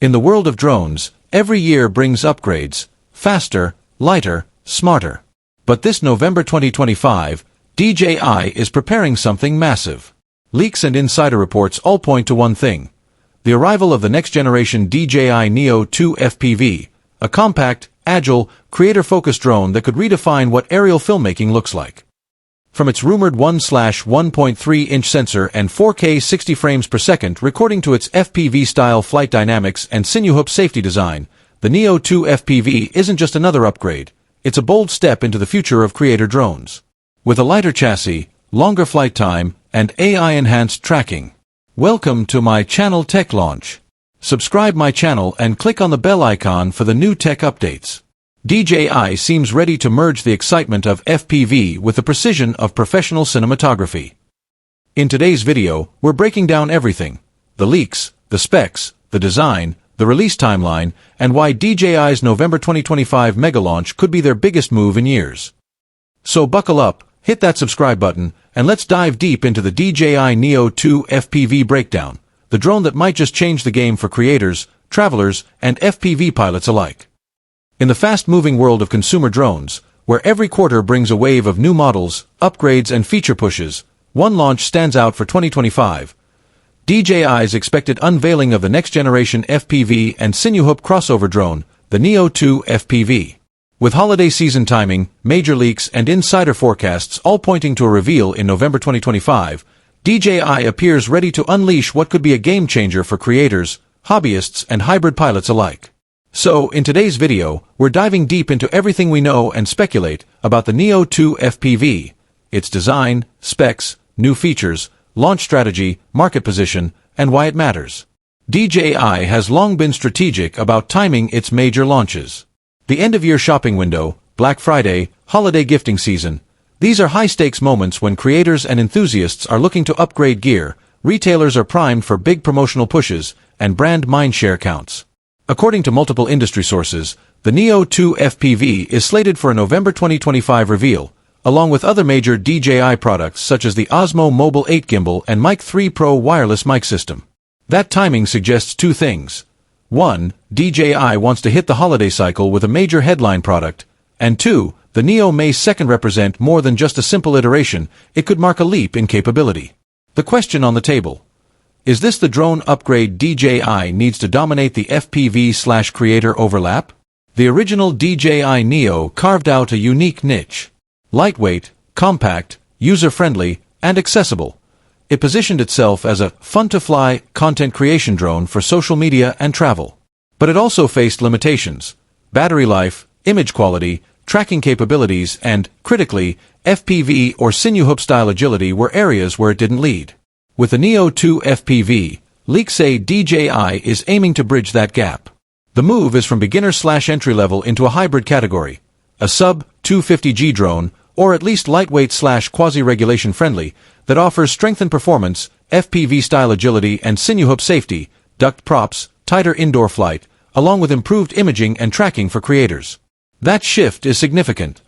In the world of drones, every year brings upgrades: faster, lighter, smarter. But this November 2025, DJI is preparing something massive. Leaks and insider reports all point to one thing: the arrival of the next-generation DJI Neo 2 FPV, a compact, agile, creator-focused drone that could redefine what aerial filmmaking looks like. From its rumored 1/1.3-inch sensor and 4K 60 frames per second recording to its FPV-style flight dynamics and sinew-hook safety design, the Neo 2 FPV isn't just another upgrade. It's a bold step into the future of creator drones. With a lighter chassis, longer flight time, and AI-enhanced tracking. Welcome to my channel Tech Launch. Subscribe my channel and click on the bell icon for the new tech updates. DJI seems ready to merge the excitement of FPV with the precision of professional cinematography. In today's video, we're breaking down everything: the leaks, the specs, the design, the release timeline, and why DJI's November 2025 mega launch could be their biggest move in years. So buckle up, hit that subscribe button, and let's dive deep into the DJI Neo 2 FPV breakdown, the drone that might just change the game for creators, travelers, and FPV pilots alike. In the fast-moving world of consumer drones, where every quarter brings a wave of new models, upgrades, and feature pushes, one launch stands out for 2025. DJI's expected unveiling of the next-generation FPV and sinew-hook crossover drone, the Neo 2 FPV. With holiday season timing, major leaks, and insider forecasts all pointing to a reveal in November 2025, DJI appears ready to unleash what could be a game-changer for creators, hobbyists, and hybrid pilots alike. So, in today's video, we're diving deep into everything we know and speculate about the Neo 2 FPV, its design, specs, new features, launch strategy, market position, and why it matters. DJI has long been strategic about timing its major launches. The end-of-year shopping window, Black Friday, holiday gifting season, these are high-stakes moments when creators and enthusiasts are looking to upgrade gear, retailers are primed for big promotional pushes, and brand mindshare counts. According to multiple industry sources, the Neo 2 FPV is slated for a November 2025 reveal, along with other major DJI products such as the Osmo Mobile 8 gimbal and Mic 3 Pro wireless mic system. That timing suggests two things. 1. DJI wants to hit the holiday cycle with a major headline product, and 2. The Neo may represent more than just a simple iteration, it could mark a leap in capability. The question on the table: is this the drone upgrade DJI needs to dominate the FPV/creator overlap? The original DJI Neo carved out a unique niche. Lightweight, compact, user-friendly, and accessible. It positioned itself as a fun-to-fly, content creation drone for social media and travel. But it also faced limitations: battery life, image quality, tracking capabilities, and, critically, FPV or sinew-hook-style agility were areas where it didn't lead. With the Neo 2 FPV, leaks say DJI is aiming to bridge that gap. The move is from beginner/entry-level into a hybrid category, a sub-250G drone, or at least lightweight/quasi-regulation friendly, that offers strengthened performance, FPV-style agility and sinew-hook safety, ducked props, tighter indoor flight, along with improved imaging and tracking for creators. That shift is significant.